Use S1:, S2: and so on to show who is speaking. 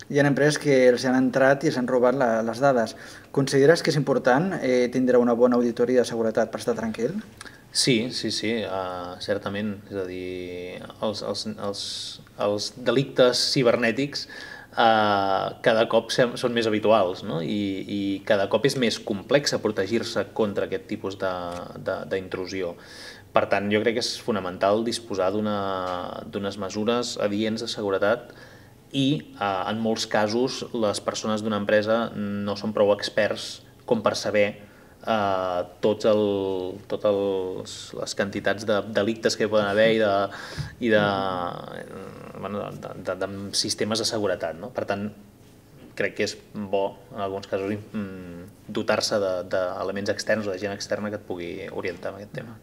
S1: hi ha empreses que els han entrat i s'han robat les dades. Consideres que és important tindre una bona auditoria de seguretat per estar tranquil?
S2: Sí, sí, sí, certament. És a dir, els delictes cibernètics cada cop són més habituals, no? I cada cop és més complex protegir-se contra aquest tipus d'intrusió. Per tant, jo crec que és fonamental disposar d'unes mesures adients de seguretat i en molts casos les persones d'una empresa no són prou experts com per saber les quantitats de delictes que hi poden haver de sistemes de seguretat, no? Per tant, crec que és bo en alguns casos dotar-se d'elements externs o de gent externa que et pugui orientar en aquest tema.